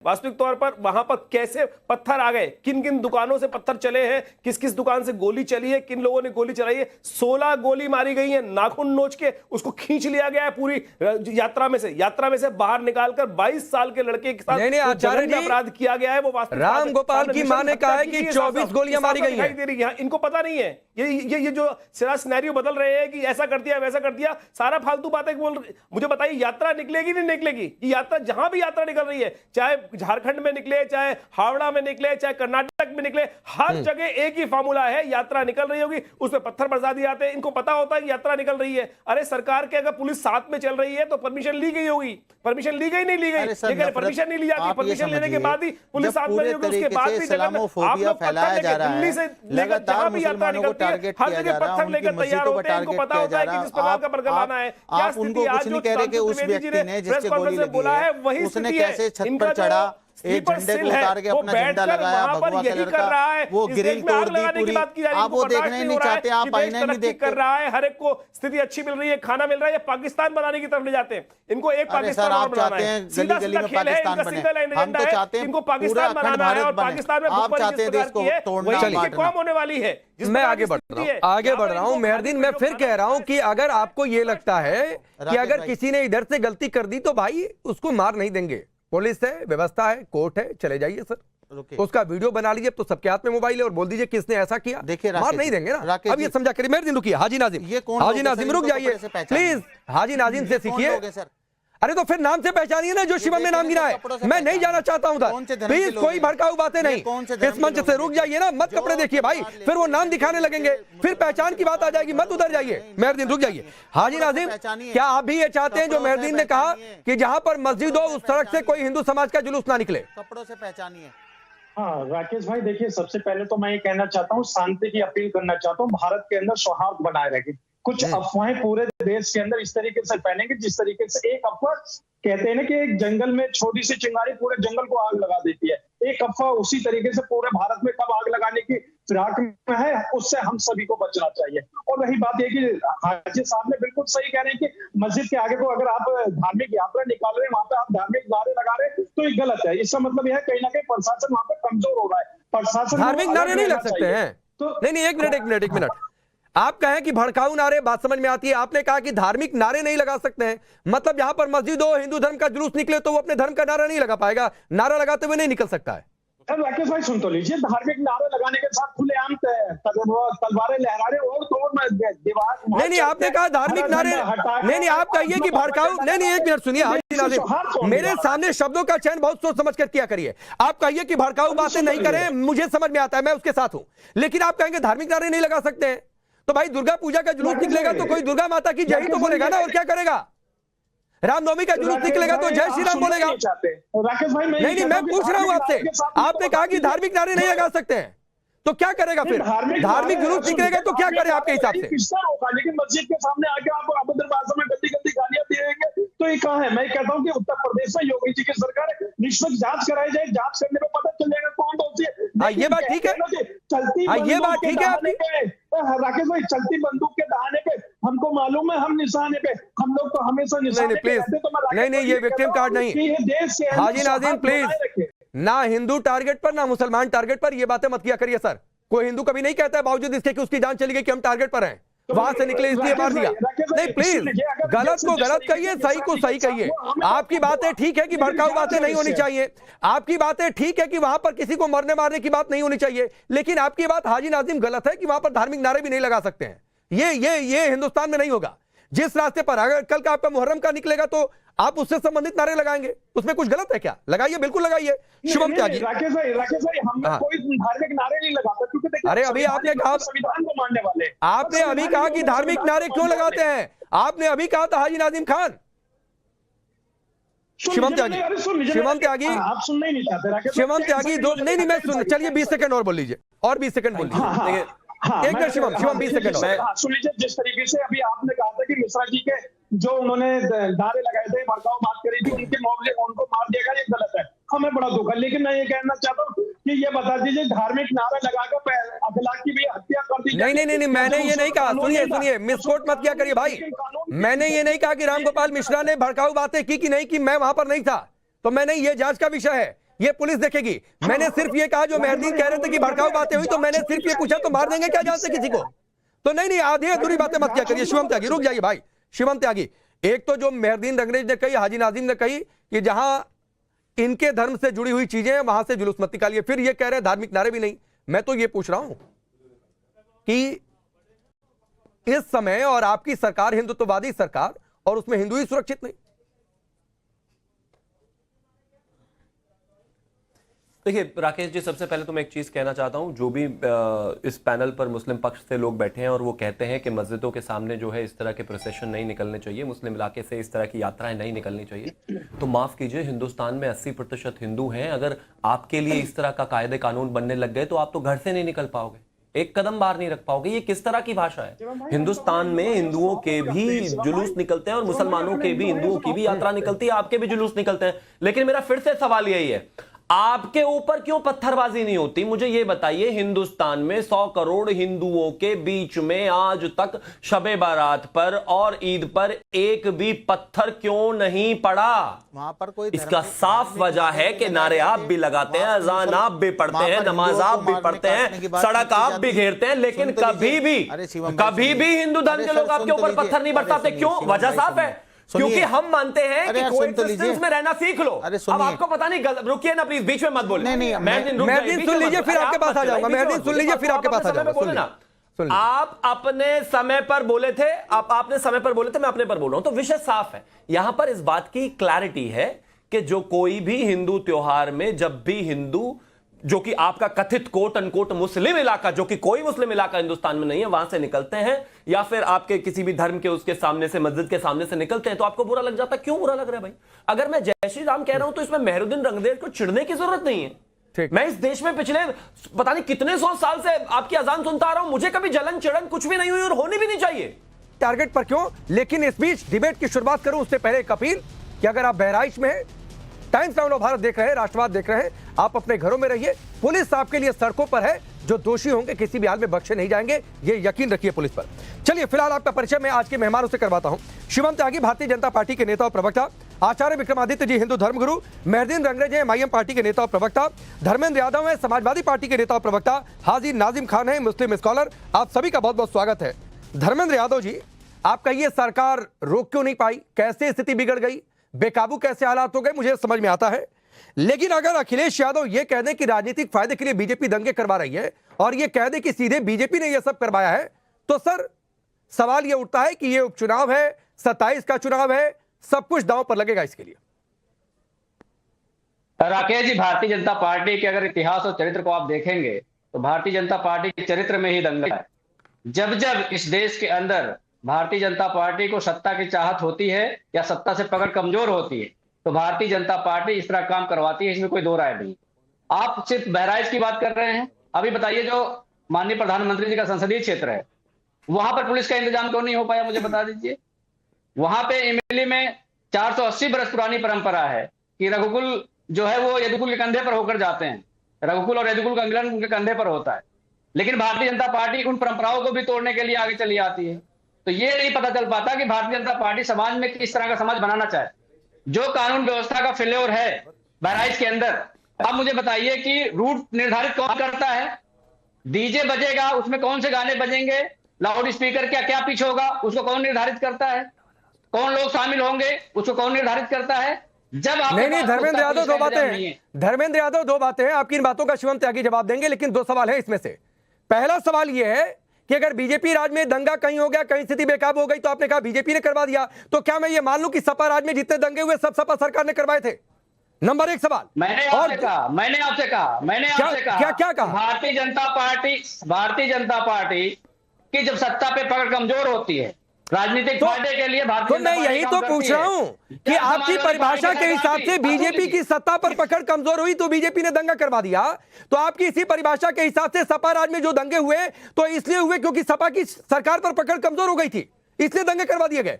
वास्तविक तौर पर वहां पर कैसे पत्थर आ गए, किन किन दुकानों से पत्थर चले हैं, किस किस दुकान से गोली चली है, किन लोगों ने गोली चलाई है। 16 गोली मारी गई है, नाखून नोच के उसको खींच लिया गया है पूरी यात्रा में से बाहर निकालकर 22 साल के लड़के के साथ जघन्य अपराध किया गया है। वो राम गोपाल की मां ने कहा है कि 24 गोलियां मारी गई हैं। इनको पता नहीं है, ये जो सिनेरियो बदल रहे हैं कि ऐसा कर दिया वैसा कर दिया, सारा फालतू बातें बोल। मुझे बताइए यात्रा निकलेगी नहीं निकलेगी? ये यात्रा जहां भी यात्रा निकल रही है, चाहे झारखंड में निकले, चाहे हावड़ा में निकले, चाहे कर्नाटक में निकले, हर जगह एक ही फार्मूला है, यात्रा निकल रही होगी उसमें पत्थर बरसा दिए जाते हैं। इनको पता होता है कि यात्रा निकल रही है। अरे सरकार के अगर पुलिस साथ में चल रही है तो परमिशन ली गई होगी, परमिशन ली गई नहीं ली गई, लेकिन परमिशन नहीं ली जाती, परमिशन लेने के बाद ही पुलिस साथ में होगी, उसके बाद भी इस्लामोफोबिया फैलाया जा रहा है, लगातार मुसलमानों को टारगेट किया जा रहा है, उनकी मस्जिदों को टारगेट किया जा रहा है। आप उनको कुछ नहीं कह रहे कि उस व्यक्ति ने जिसके गोली लगी है उसने कैसे छत पर चढ़ा, एक झंडे को उतार के अपना झंडा लगाया भगवा कलर का, वो ग्रिल तोड़ दी पूरी। आप वो देखना ही नहीं चाहते, आप आईना नहीं देखते। कर रहा है, हर एक को स्थिति अच्छी मिल रही है, खाना मिल रहा है, पाकिस्तान बनाने की तरफ ले जाते हैं इनको। एक पाकिस्तान आप चाहते हैं गली गली में पाकिस्तान बने, हम तो चाहते हैं इनको पाकिस्तान बनाना है और पाकिस्तान में आप चाहते हैं देश को तोड़ना कौन होने वाली है। मैं आगे बढ़ रहा हूं मेहरदीन, मैं फिर कह रहा हूं कि अगर आपको ये लगता है कि अगर किसी ने इधर से गलती कर दी तो भाई उसको मार नहीं देंगे, पुलिस है, व्यवस्था है, कोर्ट है, चले जाइए सर, तो उसका वीडियो बना लीजिए, तो सबके हाथ में मोबाइल है और बोल दीजिए किसने ऐसा किया। देखिए मार नहीं देंगे ना। अब ये समझा करिए। मेरे दिन रुकिए, हाजी नाजिम रुक जाइए प्लीज, हाजी नाजिम से सीखिए। अरे तो फिर नाम से पहचानिए ना, जो शिवम ने नाम गिना है। मैं नहीं जाना चाहता हूं उधर, प्लीज कोई भड़काऊ बातें नहीं, इस मंच से रुक जाइए ना, मत कपड़े देखिए भाई, फिर वो नाम दिखाने लगेंगे, फिर पहचान की बात आ जाएगी, मत उधर जाइए। मेहरदीन रुक जाइए। हाजी नाजिम, क्या आप भी ये चाहते हैं जो मेहरदीन ने कहा कि जहां पर मस्जिद हो उस सड़क से कोई हिंदू समाज का जुलूस ना निकले? कपड़ों से पहचानिए। हाँ राकेश भाई, देखिए सबसे पहले तो मैं ये कहना चाहता हूँ, शांति की अपील करना चाहता हूँ, भारत के अंदर सौहार्द बनाए रखें। कुछ अफवाहें पूरे देश के अंदर इस तरीके से फैलेंगे जिस तरीके से एक अफवाह कहते हैं ना कि एक जंगल में छोटी सी चिंगारी पूरे जंगल को आग लगा देती है, एक अफवाह उसी तरीके से पूरे भारत में कब आग लगाने की फिराक में है, उससे हम सभी को बचना चाहिए। और वही बात है कि हाजी साहब ने बिल्कुल सही कह रहे हैं कि मस्जिद के आगे को अगर आप धार्मिक यात्रा निकाल रहे हैं, वहां पे आप धार्मिक नारे लगा रहे हैं तो ये गलत है। इसका मतलब यह है कहीं ना कहीं प्रशासन वहां पर कमजोर हो रहा है। प्रशासन धार्मिक नारे नहीं लग सकते हैं तो नहीं, एक मिनट आप कहें कि भड़काऊ नारे, बात समझ में आती है। आपने कहा कि धार्मिक नारे नहीं लगा सकते हैं, मतलब यहां पर मस्जिद हो, हिंदू धर्म का जुलूस निकले तो वो अपने धर्म का नारा नहीं लगा पाएगा, नारा लगाते हुए नहीं निकल सकता है। राकेश भाई सुन तो लीजिए, धार्मिक नारे लगाने के साथ खुलेआम तलवारें लहरा रहे और तो दीवार नहीं, आपने कहा धार्मिक नारे नहीं, आप कहिए कि भड़काऊ नहीं, एक मिनट सुनिए हाजी नाजिम, मेरे सामने शब्दों का चयन बहुत सोच समझ कर किया करिए। आप कहिए कि भड़काऊ बातें नहीं करें, मुझे समझ में आता है, मैं उसके साथ हूं, लेकिन आप कहेंगे धार्मिक नारे नहीं लगा सकते हैं तो भाई दुर्गा पूजा का जुलूस निकलेगा तो कोई दुर्गा माता की जय ही तो बोलेगा ना, और क्या करेगा? रामनवमी का जुलूस निकलेगा तो जय श्री राम बोलेगा। राकेश भाई नहीं, मैं पूछ रहा हूं आपसे, आपने कहा कि धार्मिक नारे नहीं लगा सकते हैं तो क्या करेगा फिर? धार्मिक जुलूस निकलेगा तो क्या करे आपके हिसाब से? लेकिन मस्जिद के सामने आके आप अभद्र भाषा में गंदी गंदी गालियां देंगे तो ये कहाँ है? मैं कहता हूँ कि उत्तर प्रदेश में योगी जी की सरकार है, निष्पक्ष जांच कराई जाए, जांच करने में पता चल जाएगा कौन दोषी है। ये बात ठीक है, चलती ये बात ठीक है आपकी। राकेश भाई, चलती बंदूक के दहाने पे हमको मालूम है, हम निशाने पे, हम लोग तो हमेशा निशाने पे रहते। तो नहीं, ये विक्टिम कार्ड नहीं। हाजी नाज़िम प्लीज, ना हिंदू टारगेट पर ना मुसलमान टारगेट पर ये बातें मत किया करिए सर। कोई हिंदू कभी नहीं कहता है बावजूद इसके कि उसकी जान चली गई कि हम टारगेट पर हैं, वहां से निकले इसलिए मार दिया। नहीं प्लीज, गलत को गलत कहिए, सही को सही कहिए। आपकी बातें ठीक है कि भड़काऊ बातें नहीं होनी चाहिए, आपकी बातें ठीक है कि वहां पर किसी को मरने मारने की बात नहीं होनी चाहिए, लेकिन आपकी बात हाजी नाज़िम गलत है कि वहां पर धार्मिक नारे भी नहीं लगा सकते हैं। ये हिंदुस्तान में नहीं होगा। जिस रास्ते पर अगर कल का आपका मुहर्रम का निकलेगा तो आप उससे संबंधित नारे लगाएंगे, उसमें कुछ गलत है क्या? लगाइए, बिल्कुल लगाइए। शुभम त्यागी, राकेश भाई हम कोई धार्मिक नारे नहीं लगाते क्योंकि देखिए, अरे अभी आपने कहा संविधान को मानने वाले, आपने अभी कहा कि धार्मिक नारे क्यों लगाते हैं, आपने अभी कहा था हाजी नाज़िम खान। शिवम त्यागी आप सुनना ही नहीं चाहते राकेश। शिवम त्यागी दो नहीं, मैं सुन, चलिए 20 सेकंड और बोल लीजिए, और 20 सेकंड बोल लीजिए। एक मिनट शिवम 20 सेकंड। सुन लीजिए, जिस तरीके से अभी आपने कहा था कि मिश्रा जी के जो उन्होंने नारे लगाए थे, भड़काऊ बात करी थी, उनके मामले उनको मार दिया, ये गलत है, हमें बड़ा दुख है। लेकिन मैं ये कहना चाहता हूँ कि ये बता दीजिए, धार्मिक नारा लगाकर अखिला की भी हत्या कर दी। नहीं, मैंने ये नहीं कहा, सुनिए, मिसकोट मत किया करिए भाई। मैंने ये नहीं कहा कि रामगोपाल मिश्रा ने भड़काऊ बातें की कि नहीं की, मैं वहां पर नहीं था, तो मैंने ये जांच का विषय है। ये पुलिस देखेगी। मैंने सिर्फ ये कहा, जो मेहरदीन कह रहे थे कि भड़काऊ बातें हुई, तो मैंने सिर्फ ये पूछा तो मार देंगे क्या जान से किसी को? तो नहीं, आधी अधूरी बातें मत क्या करिए। शिवम त्यागी, रुक जाइए भाई। शिवम त्यागी, एक तो जो मेहरदीन रंगरेज ने कही, हाजी नाजिम ने कही कि जहां इनके धर्म से जुड़ी हुई चीजें हैं वहां से जुलूस मत निकालिए, फिर ये कह रहे हैं धार्मिक नारे भी नहीं। मैं तो ये पूछ रहा हूं कि इस समय और आपकी सरकार हिंदुत्ववादी सरकार, और उसमें हिंदू ही सुरक्षित नहीं। देखिए राकेश जी, सबसे पहले तो मैं एक चीज कहना चाहता हूं, जो भी इस पैनल पर मुस्लिम पक्ष से लोग बैठे हैं और वो कहते हैं कि मस्जिदों के सामने जो है इस तरह के प्रोसेशन नहीं निकलने चाहिए, मुस्लिम इलाके से इस तरह की यात्राएं नहीं निकलनी चाहिए, तो माफ कीजिए, हिंदुस्तान में 80% हिंदू हैं। अगर आपके लिए इस तरह का कायदे कानून बनने लग गए तो आप तो घर से नहीं निकल पाओगे, एक कदम बाहर नहीं रख पाओगे। ये किस तरह की भाषा है? हिंदुस्तान में हिंदुओं के भी जुलूस निकलते हैं और मुसलमानों के भी, हिंदुओं की भी यात्रा निकलती है, आपके भी जुलूस निकलते हैं। लेकिन मेरा फिर से सवाल यही है, आपके ऊपर क्यों पत्थरबाजी नहीं होती? मुझे यह बताइए, हिंदुस्तान में 100 करोड़ हिंदुओं के बीच में आज तक शबे बारात पर और ईद पर एक भी पत्थर क्यों नहीं पड़ा? वहां पर कोई इसका साफ वजह है कि नारे आप भी लगाते हैं, अजान आप भी पढ़ते हैं, नमाज आप भी पढ़ते हैं, सड़क आप भी घेरते हैं, लेकिन कभी भी हिंदू धर्म के लोग आपके ऊपर पत्थर नहीं बरसाते। क्यों? वजह साफ है, क्योंकि हम मानते हैं कि कोएक्सिस्टेंस में रहना सीख लो। अब आपको पता नहीं, रुकिए ना प्लीज, बीच में मत बोलिए। मेहरदीन सुन लीजिए, फिर आपके पास आ जाऊंगा। मेहरदीन सुन लीजिए, फिर आपके पास आ जाऊंगा। बोले ना, आप अपने समय पर बोले थे, आपने समय पर बोले थे, मैं अपने पर बोल रहा हूं, तो विषय साफ है। यहां पर इस बात की क्लैरिटी है कि जो कोई भी हिंदू त्योहार में, जब भी हिंदू, जो कि आपका कथित कोट अनकोट मुस्लिम इलाका, जो कि कोई मुस्लिम इलाका हिंदुस्तान में नहीं है, वहां से निकलते हैं या फिर आपके किसी भी धर्म के उसके सामने से, मस्जिद के सामने से निकलते हैं, तो आपको बुरा लग जाता है। क्यों बुरा लग रहा है भाई? अगर मैं जय श्री राम कह रहा हूं तो इसमें मेहरुद्दीन रंगदेव को चिढ़ने की जरूरत नहीं है। मैं इस देश में पिछले पता नहीं कितने 100 साल से आपकी अजान सुनता आ रहा हूं, मुझे कभी जलन चिड़न कुछ भी नहीं हुई और होनी भी नहीं चाहिए। टारगेट पर क्यों? लेकिन इस बीच डिबेट की शुरुआत करूं उससे पहले एक अपील कि अगर आप बहराइच में हैं, टाइम्स नाउ ऑफ भारत देख रहे हैं, राष्ट्रवाद देख रहे हैं, आप अपने घरों में रहिए। पुलिस आपके लिए सड़कों पर है, जो दोषी होंगे किसी भी हाल में बख्शे नहीं जाएंगे, ये यकीन रखिए पुलिस पर। चलिए फिलहाल आपका परिचय मैं आज के मेहमानों से करवाता हूं। शिवम त्यागी भारतीय जनता पार्टी के नेता और प्रवक्ता, आचार्य विक्रमादित्य जी हिंदू धर्मगुरु, मेहरदीन रंगरेज हैं एमआईएम पार्टी के नेता और प्रवक्ता, धर्मेंद्र यादव हैं समाजवादी पार्टी के नेता और प्रवक्ता, हाजी नाजिम खान है मुस्लिम स्कॉलर। आप सभी का बहुत बहुत स्वागत है। धर्मेंद्र यादव जी, आप कहिए सरकार रोक क्यों नहीं पाई? कैसे स्थिति बिगड़ गई? बेकाबू कैसे हालात हो गए? मुझे समझ में आता है, लेकिन अगर अखिलेश यादव ये कह दें कि राजनीतिक फायदे के लिए बीजेपी दंगे करवा रही है और ये कह दें कि सीधे बीजेपी ने ये सब करवाया है, तो सर सवाल ये उठता है कि ये उपचुनाव है, 27 का चुनाव है, सब कुछ दांव पर लगेगा इसके लिए। राकेश जी, भारतीय जनता पार्टी के अगर इतिहास और चरित्र को आप देखेंगे तो भारतीय जनता पार्टी के चरित्र में ही दंगा है। जब जब इस देश के अंदर भारतीय जनता पार्टी को सत्ता की चाहत होती है या सत्ता से पकड़ कमजोर होती है, तो भारतीय जनता पार्टी इस तरह काम करवाती है, इसमें कोई दो राय नहीं। आप सिर्फ बहराइच की बात कर रहे हैं, अभी बताइए जो माननीय प्रधानमंत्री जी का संसदीय क्षेत्र है, वहां पर पुलिस का इंतजाम क्यों नहीं हो पाया, मुझे बता दीजिए। वहां पे इमली में 480 बरस पुरानी परंपरा है कि रघुकुल जो है वो यदुकुल के कंधे पर होकर जाते हैं, रघुकुल और यदुकुल का मिलन उनके कंधे पर होता है, लेकिन भारतीय जनता पार्टी उन परंपराओं को भी तोड़ने के लिए आगे चली आती है। तो ये नहीं पता चल पाता कि भारतीय जनता पार्टी समाज में किस तरह का समाज बनाना चाहे। जो कानून व्यवस्था का फेल्योर है बहराइच के अंदर, अब मुझे बताइए कि रूट निर्धारित कौन करता है? डीजे बजेगा, उसमें कौन से गाने बजेंगे, लाउड स्पीकर क्या क्या पिच होगा, उसको कौन निर्धारित करता है? कौन लोग शामिल होंगे, उसको कौन निर्धारित करता है? जब आप नहीं धर्मेंद्र यादव दो बातें हैं, धर्मेंद्र यादव दो बातें हैं, आपकी इन बातों का शिवम त्यागी जवाब देंगे, लेकिन दो सवाल है इसमें से। पहला सवाल यह है कि अगर बीजेपी राज में दंगा कहीं हो गया, कहीं स्थिति बेकाबू हो गई, तो आपने कहा बीजेपी ने करवा दिया, तो क्या मैं ये मान लूं कि सपा राज में जितने दंगे हुए सब सपा सरकार ने करवाए थे? नंबर एक सवाल। मैंने आपसे कहा क्या कहा? भारतीय जनता पार्टी की जब सत्ता पे पकड़ कमजोर होती है राजनीतिक फायदे के लिए, तो मैं यही तो पूछ रहा हूं कि आपकी परिभाषा के हिसाब से बीजेपी की सत्ता पर पकड़ कमजोर हुई तो बीजेपी ने दंगा करवा दिया, तो आपकी इसी परिभाषा के हिसाब से सपा राज में जो दंगे हुए तो इसलिए हुए क्योंकि सपा की सरकार पर पकड़ कमजोर हो गई थी, इसलिए दंगे करवा दिए गए।